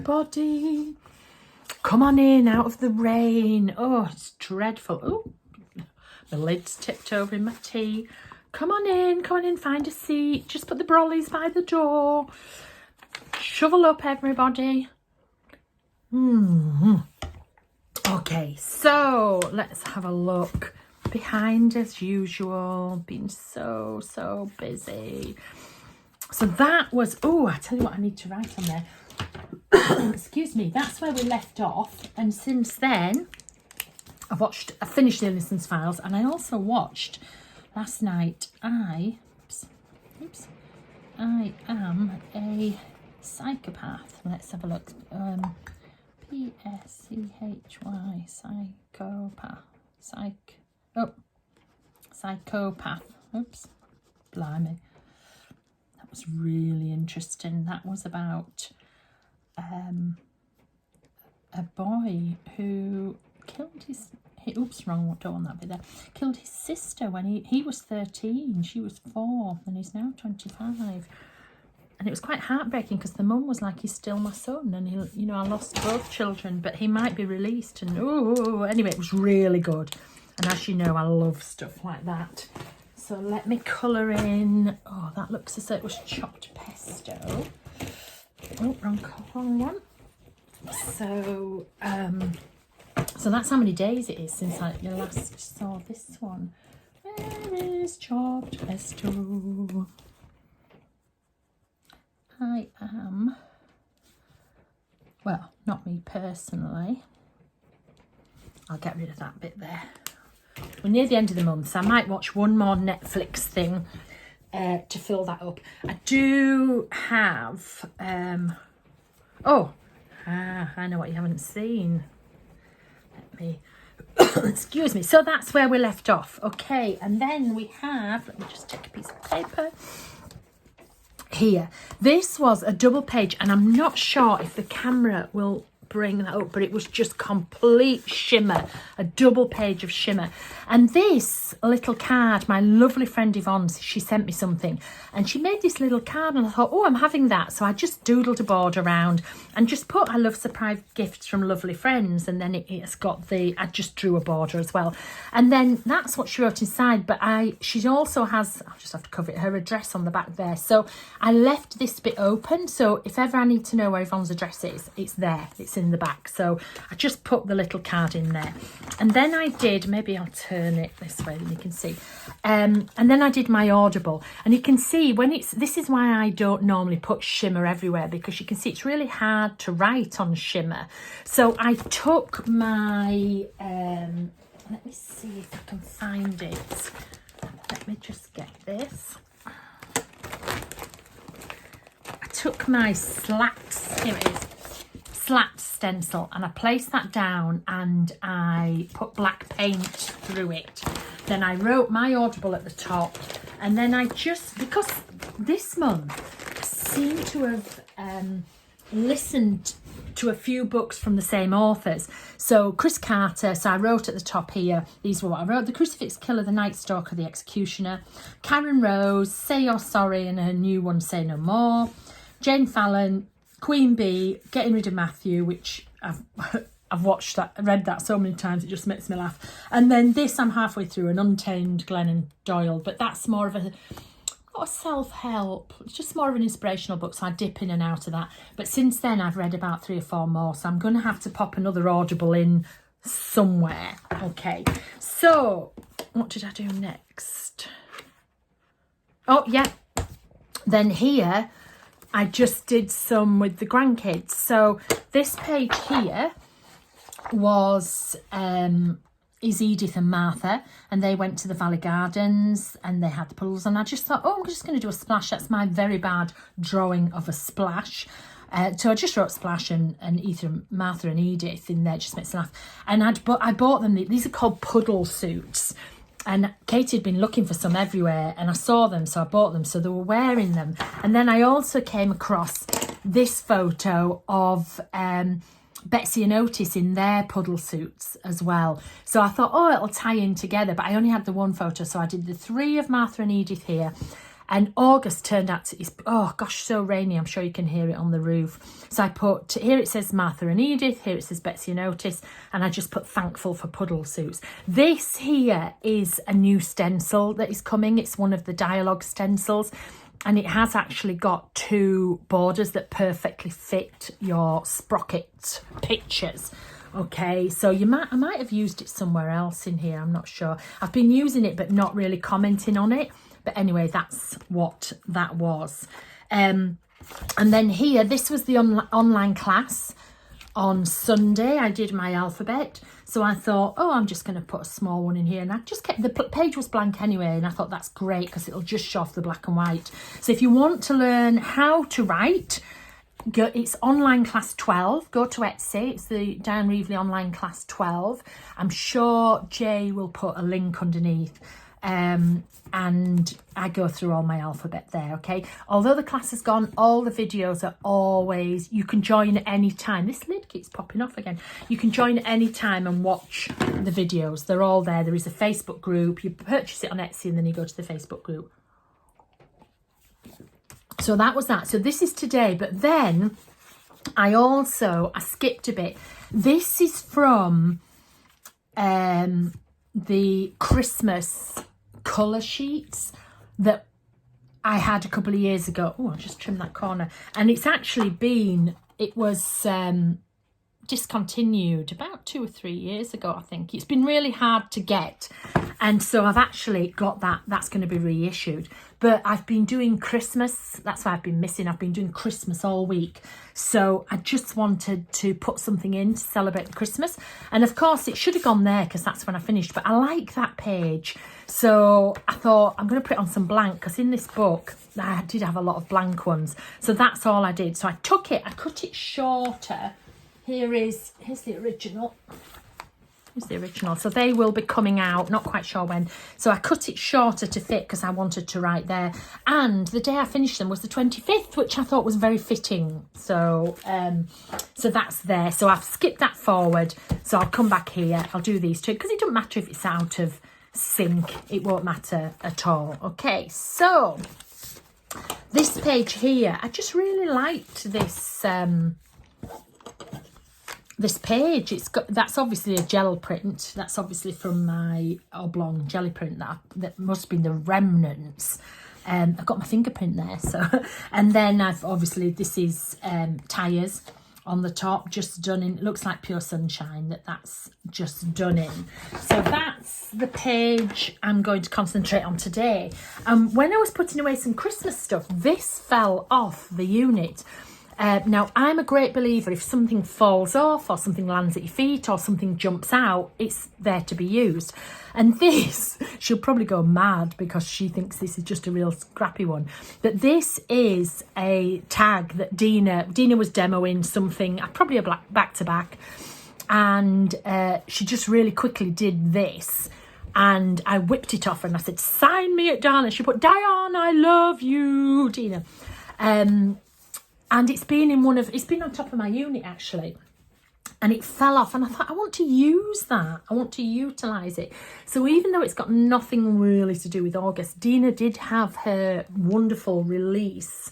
everybody. Come on in, out of the rain. Oh, it's dreadful. Oh, the lid's tipped over in my tea. Come on in, find a seat. Just put the brollies by the door. Shovel up, everybody. Okay, so let's have a look. Behind as usual. Been so busy. So that was, oh, I tell you what I need to write on there. Excuse me, that's where we left off. And since then, I finished the Dylusions files, and I also watched last night. I am a psychopath. Let's have a look. P-S-C-H-Y, psychopath. Psychopath. Oops, blimey. That was really interesting. That was about a boy who killed his, don't want that bit there. Killed his sister when he was 13, she was 4, and he's now 25. And it was quite heartbreaking because the mum was like, he's still my son, and he, you know, I lost both children, but he might be released. And anyway, it was really good. And as you know, I love stuff like that. So let me colour in. Oh, that looks as though it was chopped pesto. Oh, wrong one. So that's how many days it is since I last saw this one. Where is chopped pesto? I am, well, not me personally. I'll get rid of that bit there. We're near the end of the month, so I might watch one more Netflix thing to fill that up. I do have, I know what you haven't seen. Let me, excuse me. So that's where we left off. Okay, and then we have, let me just take a piece of paper. Here, this was a double page, and I'm not sure if the camera will bring that up, but it was just complete shimmer, a double page of shimmer. And this little card, my lovely friend Yvonne, she sent me something, and she made this little card, and I thought, oh, I'm having that. So I just doodled a board around and just put, I love surprise gifts from lovely friends, and then it's got I just drew a border as well. And then that's what she wrote inside, but she also has, I'll just have to cover it, her address on the back there. So I left this bit open, so if ever I need to know where Yvonne's address is, it's there, it's in the back. So I just put the little card in there, and then I did, maybe I'll turn it this way then you can see, and then I did my Audible, and you can see when this is why I don't normally put shimmer everywhere, because you can see it's really hard to write on shimmer. So I took my let me see if I can find it. Let me just get this. I took my Slaps, here it is, Slaps stencil, and I placed that down, and I put black paint through it. Then I wrote my Audible at the top, and then I just, because this month I seem to have listened to a few books from the same authors. So Chris Carter, so I wrote at the top here, these were what I wrote: The Crucifix Killer, The Night Stalker, The Executioner. Karen Rose, Say You're Sorry, and her new one, Say No More. Jane Fallon, Queen Bee, Getting Rid of Matthew, which I've watched that, read that so many times, it just makes me laugh. And then this, I'm halfway through, an Untamed Glennon Doyle, but that's more of a, not a self-help, it's just more of an inspirational book, so I dip in and out of that. But since then I've read about 3 or 4 more, so I'm going to have to pop another Audible in somewhere. Okay, so what did I do next? Oh yeah, then here I just did some with the grandkids. So this page here was is Edith and Martha, and they went to the Valley Gardens and they had the puddles, and I just thought, oh, I'm just going to do a splash. That's my very bad drawing of a splash. So I just wrote splash and either Martha and Edith in there, it just makes me laugh. And I bought them, these are called puddle suits. And Katie had been looking for some everywhere, and I saw them, so I bought them. So they were wearing them. And then I also came across this photo of Betsy and Otis in their puddle suits as well. So I thought, oh, it'll tie in together. But I only had the one photo, so I did the 3 of Martha and Edith here. And August turned out to, oh gosh, so rainy. I'm sure you can hear it on the roof. So I put, here it says Martha and Edith, here it says Betsy and Otis, and I just put thankful for puddle suits. This here is a new stencil that is coming. It's one of the Dylusions stencils, and it has actually got 2 borders that perfectly fit your sprocket pictures. Okay, so I might have used it somewhere else in here, I'm not sure. I've been using it but not really commenting on it. But anyway, that's what that was. And then here, this was the online class on Sunday. I did my alphabet. So I thought, oh, I'm just going to put a small one in here. And I just kept, the page was blank anyway. And I thought that's great because it'll just show off the black and white. So if you want to learn how to write, it's online class 12. Go to Etsy. It's the Diane Reevely online class 12. I'm sure Jay will put a link underneath. And I go through all my alphabet there, okay? Although the class has gone, all the videos are always, you can join at any time. This lid keeps popping off again. You can join at any time and watch the videos. They're all there. There is a Facebook group. You purchase it on Etsy and then you go to the Facebook group. So that was that. So this is today, but then I skipped a bit. This is from the Christmas colour sheets that I had a couple of years ago. Oh, I'll just trim that corner. And it's actually been, it was discontinued about 2 or 3 years ago, I think. It's been really hard to get. And so I've actually got that. That's going to be reissued. But I've been doing Christmas. That's why I've been missing. I've been doing Christmas all week. So I just wanted to put something in to celebrate Christmas. And of course, it should have gone there because that's when I finished. But I like that page. So I thought I'm going to put it on some blank because in this book, I did have a lot of blank ones. So that's all I did. So I took it, I cut it shorter. Here's the original. Here's the original. So they will be coming out, not quite sure when. So I cut it shorter to fit because I wanted to write there. And the day I finished them was the 25th, which I thought was very fitting. So so that's there. So I've skipped that forward. So I'll come back here. I'll do these two because it doesn't matter if it's out of sync. It won't matter at all. Okay, so this page here, I just really liked this this page. It's got, that's obviously a gel print. That's obviously from my oblong jelly print that must have been the remnants. I've got my fingerprint there. So, and then I've obviously, this is tires on the top, just done in, it looks like Pure Sunshine, that's just done in. So that's the page I'm going to concentrate on today. When I was putting away some Christmas stuff, this fell off the unit. Now, I'm a great believer if something falls off or something lands at your feet or something jumps out, it's there to be used. And this, she'll probably go mad because she thinks this is just a real scrappy one. But this is a tag that Dina was demoing something, probably a back-to-back. And she just really quickly did this. And I whipped it off and I said, sign me it, Diane. She put, Diane, I love you, Dina. And it's been it's been on top of my unit actually. And it fell off and I thought, I want to use that. I want to utilise it. So even though it's got nothing really to do with August, Dina did have her wonderful release.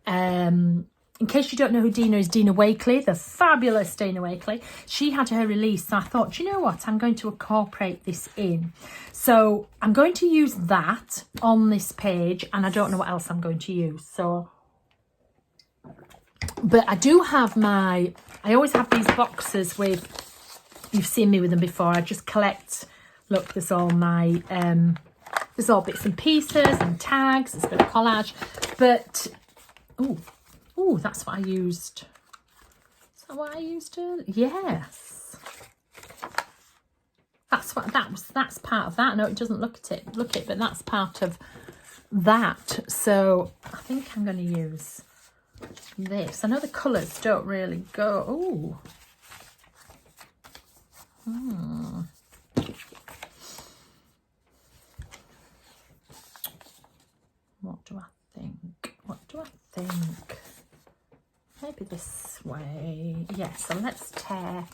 In case you don't know who Dina is, Dina Wakely, the fabulous Dina Wakely. She had her release. So I thought, do you know what? I'm going to incorporate this in. So I'm going to use that on this page and I don't know what else I'm going to use. So... But I do have I always have these boxes with, you've seen me with them before. I just collect, look, there's all my, there's all bits and pieces and tags, there's a bit of collage. But, oh, that's what I used. Is that what I used earlier? Yes. That's part of that. No, it doesn't look at it, but that's part of that. So I think I'm going to use this. I know the colours don't really go. What do I think? Maybe this way. Yeah, so let's tear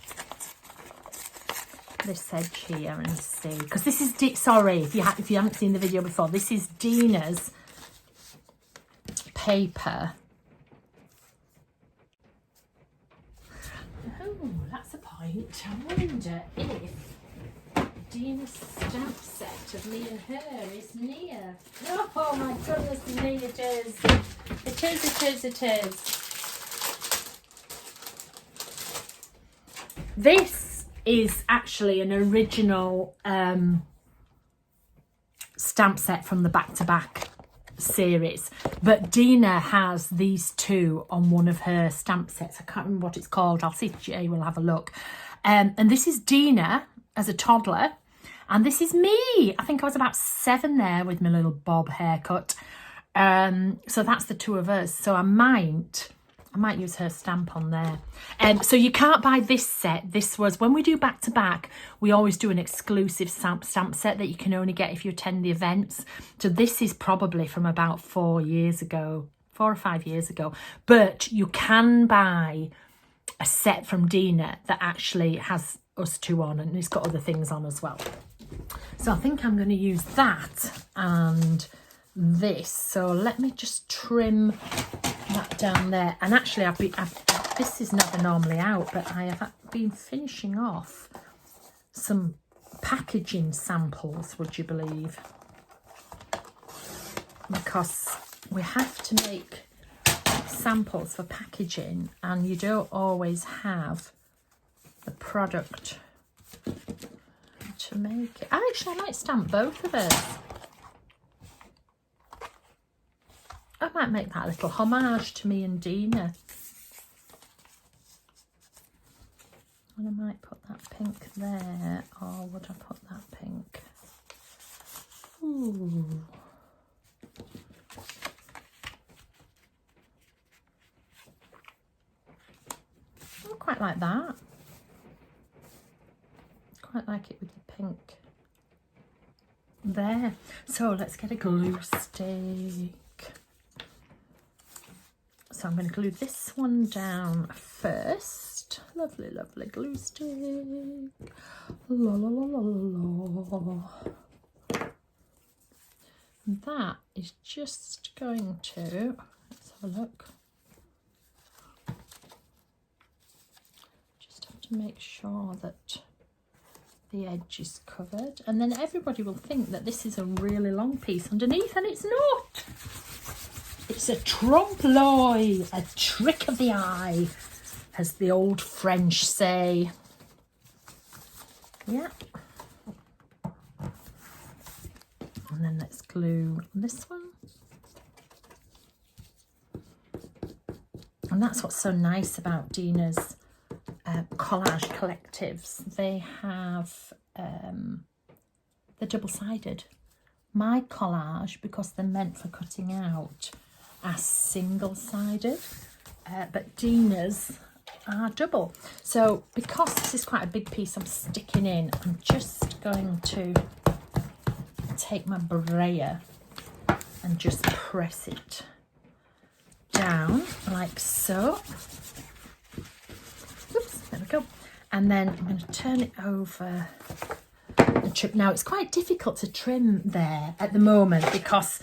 this edge here and see, because this is sorry if you haven't seen the video before, this is Dina's paper. Oh, that's a point. I wonder if Dina's stamp set of me and her is near. Oh my goodness me, it is. It is, it is, it is. This is actually an original stamp set from the Back to Back series, but Dina has these two on one of her stamp sets. I can't remember what it's called. I'll see if Jay will have a look. And this is Dina as a toddler, and this is me. I think I was about 7 there with my little bob haircut. So that's the two of us. So I might use her stamp on there. So you can't buy this set. This was, when we do Back to Back, we always do an exclusive stamp set that you can only get if you attend the events. So this is probably from about 4 or 5 years ago. But you can buy a set from Dina that actually has us two on, and it's got other things on as well. So I think I'm going to use that and this. So let me just trim that down there. And actually this is never normally out, but I have been finishing off some packaging samples, would you believe, because we have to make samples for packaging and you don't always have the product to make it. Actually, I might stamp both of us. I might make that a little homage to me and Dina. And I might put that pink there, or would I put that pink? Ooh. I quite like that. Quite like it with the pink there. So let's get a glue stick. So I'm going to glue this one down first. Lovely, lovely glue stick. La la la la la la. And that is just going to, let's have a look. Just have to make sure that the edge is covered, and then everybody will think that this is a really long piece underneath, and it's not. It's a trompe-l'oeil, a trick of the eye, as the old French say. Yeah. And then let's glue this one. And that's what's so nice about Dina's collage collectives. They have, they're double-sided. My collage, because they're meant for cutting out, are single-sided, but Dina's are double. So because this is quite a big piece I'm sticking in, I'm just going to take my brayer and just press it down like so. Oops, there we go. And then I'm going to turn it over and trim. Now it's quite difficult to trim there at the moment because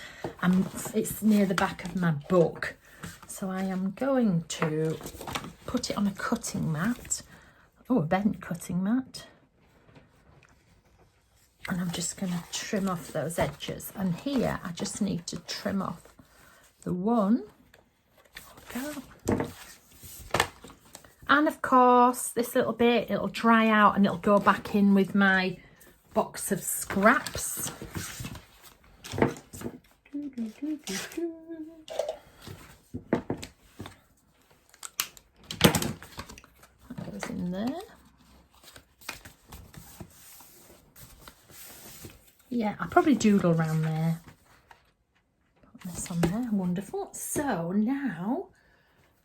it's near the back of my book. So I am going to put it on a cutting mat. Oh, a bent cutting mat. And I'm just going to trim off those edges. And here I just need to trim off the one. There we go. And of course, this little bit, it'll dry out and it'll go back in with my box of scraps. That goes in there. Yeah, I'll probably doodle around there. Put this on there, wonderful. So now,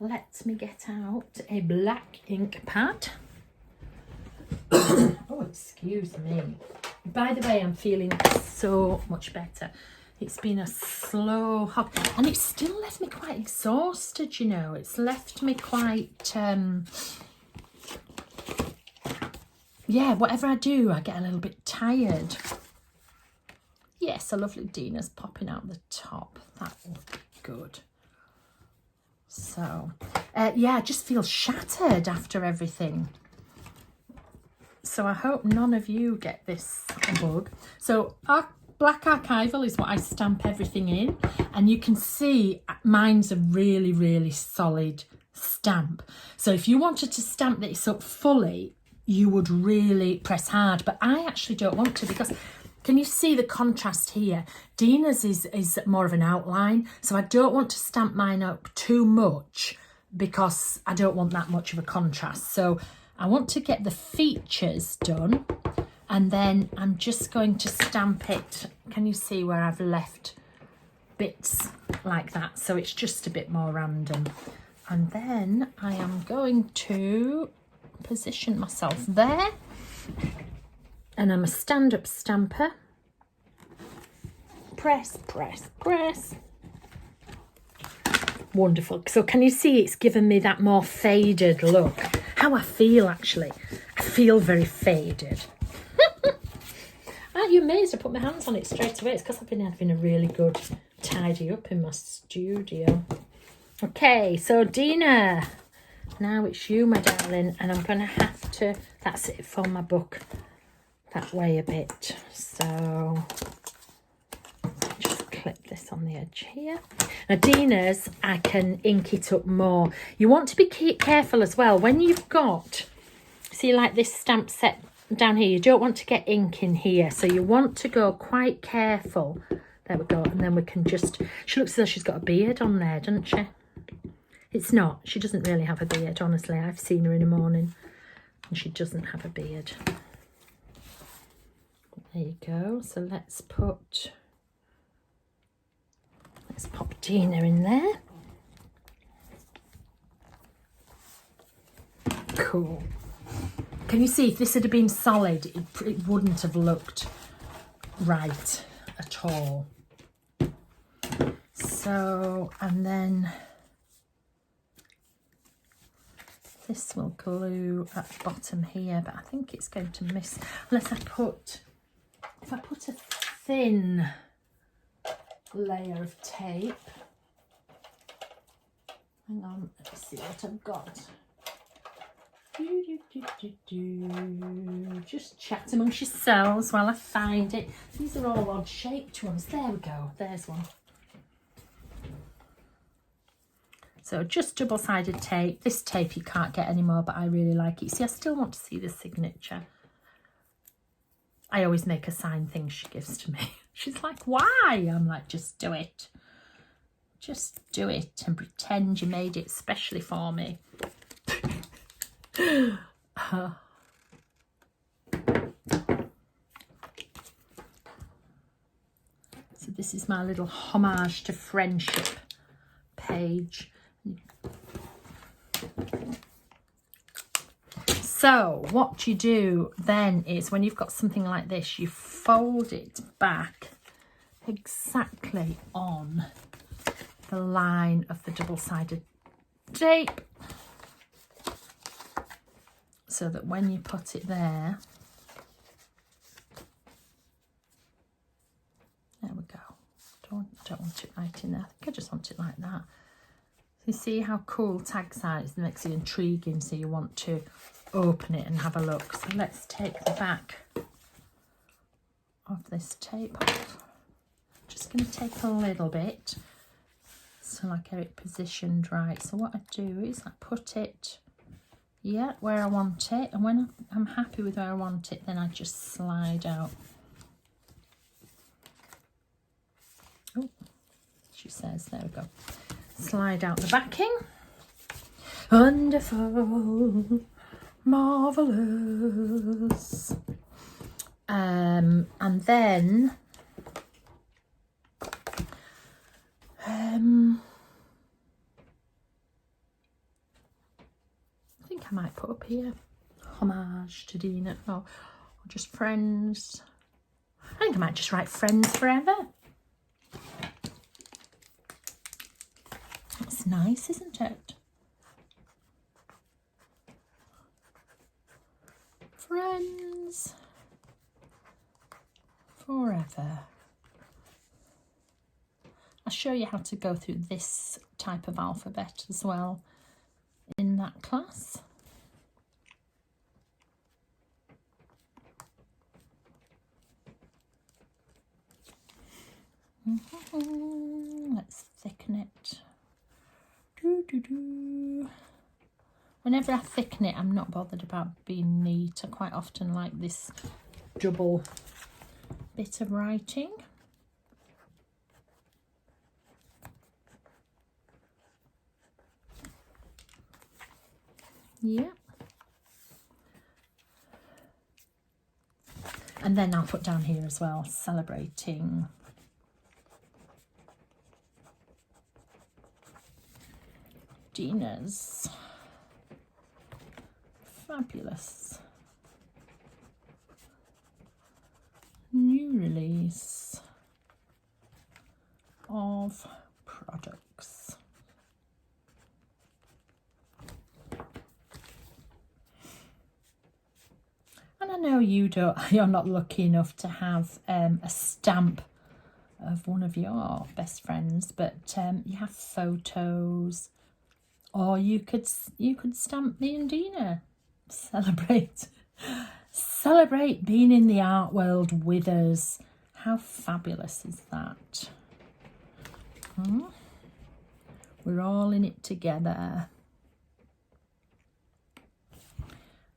let me get out a black ink pad. Oh, excuse me. By the way, I'm feeling so much better. It's been a slow hog, and it's still left me quite exhausted, you know. It's left me quite, yeah, whatever I do, I get a little bit tired. Yes, a lovely Dina's popping out the top. That will be good. So, yeah, I just feel shattered after everything. So I hope none of you get this bug. So our black archival is what I stamp everything in. And you can see mine's a really, really solid stamp. So if you wanted to stamp this up fully, you would really press hard. But I actually don't want to, because can you see the contrast here? Dina's is more of an outline. So I don't want to stamp mine up too much because I don't want that much of a contrast. So I want to get the features done, and then I'm just going to stamp it. Can you see where I've left bits like that? So it's just a bit more random. And then I am going to position myself there. And I'm a stand-up stamper. Press, press, press. Wonderful. So can you see it's given me that more faded look? How I feel, actually. I feel very faded. Aren't you amazed? I put my hands on it straight away. It's because I've been having a really good tidy up in my studio. Okay, so Dina, now it's you, my darling, and I'm going to have to, that's it for my book, that way a bit. So just clip this on the edge here. Now Dina's, I can ink it up more. You want to be careful as well when you've got, see, like this stamp set down here, you don't want to get ink in here, so you want to go quite careful. There we go. And then we can just, she looks as though she's got a beard on there, doesn't she? It's not. She doesn't really have a beard, honestly. I've seen her in the morning and she doesn't have a beard. There you go. So let's pop Dina in there. Cool. Can you see, if this had been solid, it wouldn't have looked right at all. So, and then this will glue at the bottom here, but I think it's going to miss unless if I put a thin layer of tape. Hang on, let's see what I've got. Just chat amongst yourselves while I find it. These are all odd shaped ones. There we go, there's one. So just double-sided tape. This tape you can't get anymore, but I really like it. See, I still want to see the signature. I always make her sign things she gives to me. She's like, why? I'm like, just do it. Just do it and pretend you made it specially for me. So this is my little homage to friendship page. So what you do then is, when you've got something like this, you fold it back exactly on the line of the double-sided tape, so that when you put it there, there we go. Don't want it right in there. I think I just want it like that. So you see how cool tags are? It makes it intriguing, so you want to open it and have a look. So let's take the back of this tape off. Just going to take a little bit so I get it positioned right. So what I do is I put it, yeah, where I want it, and when I'm happy with where I want it, then I just slide out. Oh, she says, there we go. Slide out the backing. Wonderful, marvellous. And then I think I might put up here, homage to Dina, or just friends. I think I might just write friends forever. That's nice, isn't it? Friends forever. show you how to go through this type of alphabet as well in that class. Let's thicken it. Whenever I thicken it, I'm not bothered about being neat. I quite often like this double bit of writing. Yeah. And then I'll put down here as well, celebrating Dina's fabulous new release of products. And I know you're not lucky enough to have a stamp of one of your best friends, but you have photos, or you could stamp me and Dina. Celebrate being in the art world with us. How fabulous is that? We're all in it together.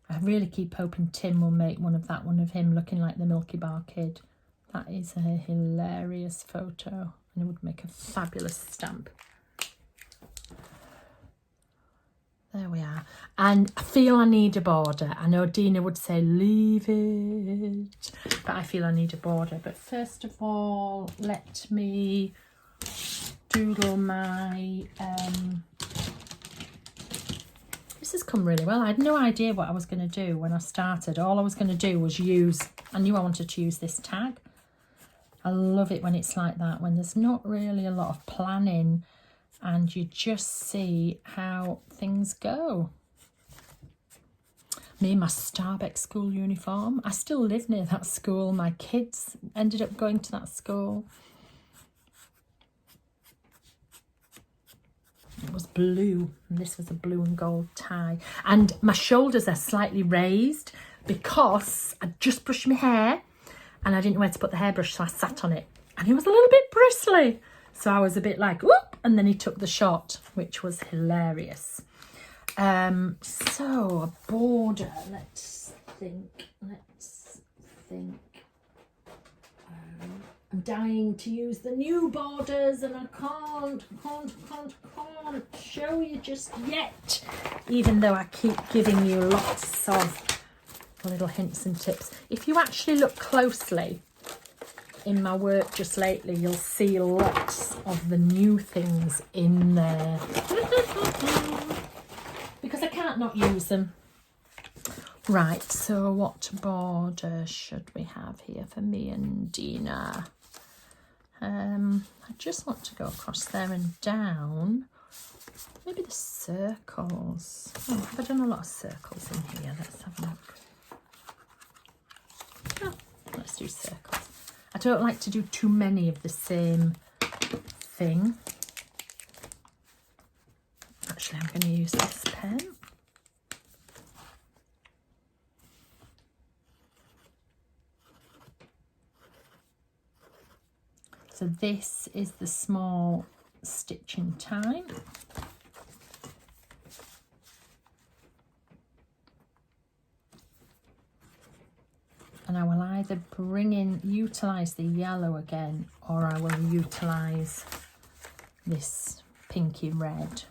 I really keep hoping Tim will make one of him looking like the Milky Bar Kid. That is a hilarious photo, and it would make a fabulous stamp. There we are. And I feel I need a border. I know Dina would say leave it, but I feel I need a border. But first of all, let me doodle my this has come really well. I had no idea what I was going to do when I started. All I was going to do was I knew I wanted to use this tag. I love it when it's like that, when there's not really a lot of planning and you just see how things go. Me in my Starbucks school uniform. I still live near that school. My kids ended up going to that school. It was blue, and this was a blue and gold tie. And my shoulders are slightly raised because I just brushed my hair and I didn't know where to put the hairbrush, so I sat on it. And it was a little bit bristly. So I was a bit like, whoop, and then he took the shot, which was hilarious. So a border, let's think. I'm dying to use the new borders and I can't show you just yet, even though I keep giving you lots of little hints and tips. If you actually look closely in my work just lately, you'll see lots of the new things in there because I can't not use them. Right, so what border should we have here for me and Dina? I just want to go across there and down. Maybe the circles. Oh, have I done a lot of circles in here? Let's have a look. Oh, let's do circles. I don't like to do too many of the same thing. Actually, I'm going to use this pen. So this is the small stitching time. And I will either utilise the yellow again, or I will utilise this pinky red.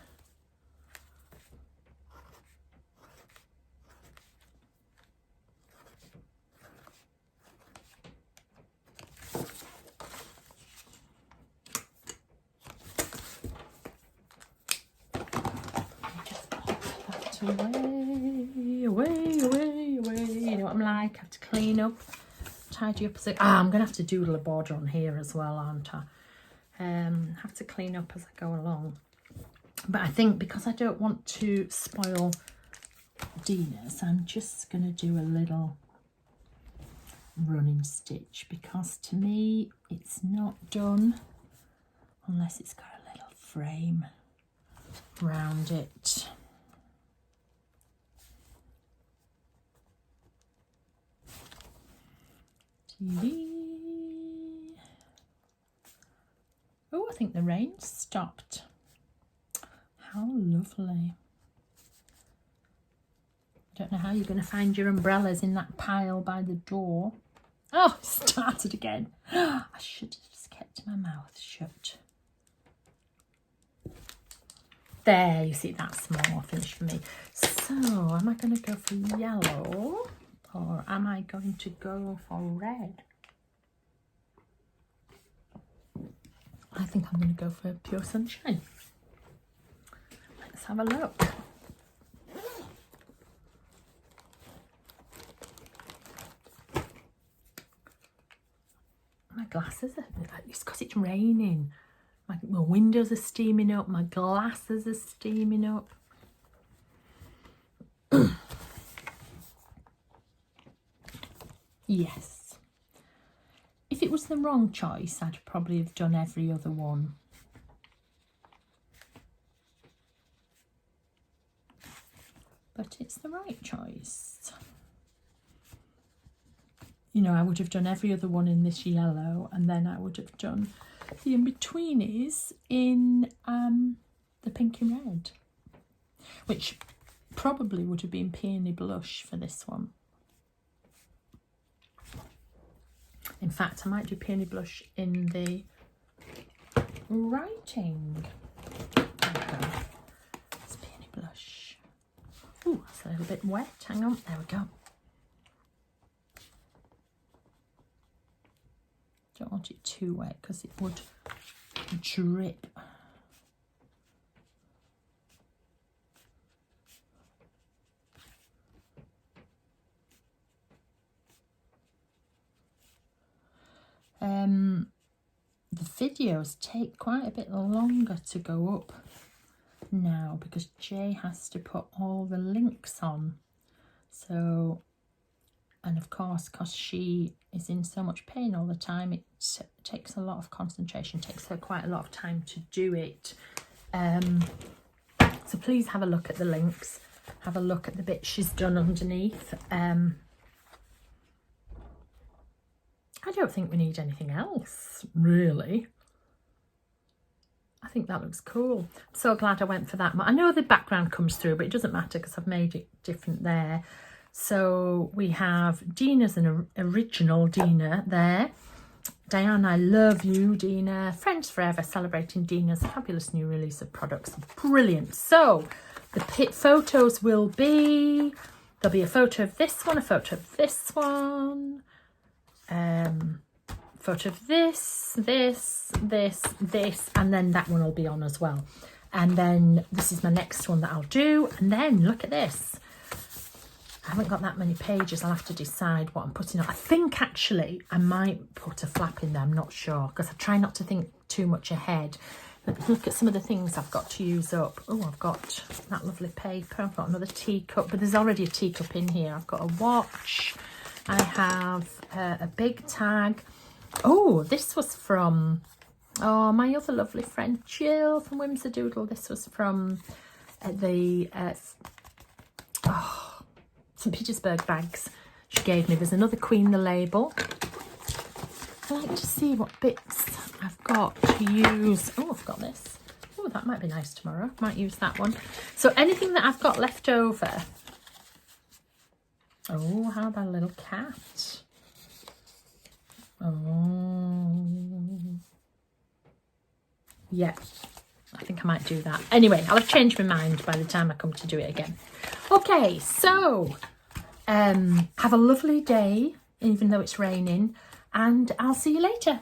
Away. You know what I'm like? I have to clean up, tidy up. I'm going to have to doodle a border on here as well, aren't I? Have to clean up as I go along. But I think because I don't want to spoil Dina's, I'm just going to do a little running stitch because to me it's not done unless it's got a little frame round it. Oh, I think the rain stopped. How lovely. I don't know how you're going to find your umbrellas in that pile by the door. Oh, it started again. I should have just kept my mouth shut. There, you see, that's more finished for me. So, am I going to go for yellow or am I going to go for red? I think I'm going to go for Pure Sunshine. Let's have a look. My glasses are, it's because it's raining. My windows are steaming up, my glasses are steaming up. Yes. If it was the wrong choice, I'd probably have done every other one. But it's the right choice. You know, I would have done every other one in this yellow, and then I would have done the in-betweenies in the pink and red, which probably would have been Peony Blush for this one. In fact, I might do Peony Blush in the writing. There we go. It's Peony Blush. Ooh, that's a little bit wet. Hang on, there we go. Don't want it too wet because it would drip. The videos take quite a bit longer to go up now because Jay has to put all the links on. So, and of course, because she is in so much pain all the time, it takes a lot of concentration, takes her quite a lot of time to do it. So please have a look at the links, have a look at the bit she's done underneath. I don't think we need anything else, really. I think that looks cool. I'm so glad I went for that. I know the background comes through, but it doesn't matter because I've made it different there. So we have Dina's an original Dina there. Diane, I love you, Dina. Friends Forever, celebrating Dina's fabulous new release of products. Brilliant. So the photos will be, there'll be a photo of this one, a photo of this one, photo of this, and then that one will be on as well. And then this is my next one that I'll do. And then look at this. I haven't got that many pages. I'll have to decide what I'm putting on. I think actually I might put a flap in there. I'm not sure because I try not to think too much ahead. But look at some of the things I've got to use up. Oh, I've got that lovely paper. I've got another teacup, but there's already a teacup in here. I've got a watch. I have a big tag. Oh, this was from, oh, my other lovely friend Jill from Whimsadoodle. This was from the St. Petersburg bags she gave me. There's another Queen the label. I like to see what bits I've got to use. Oh, I've got this. Oh, that might be nice tomorrow. Might use that one. So anything that I've got left over. Oh, how about a little cat? Oh. Yeah, I think I might do that. Anyway, I'll have changed my mind by the time I come to do it again. Okay, so have a lovely day, even though it's raining, and I'll see you later.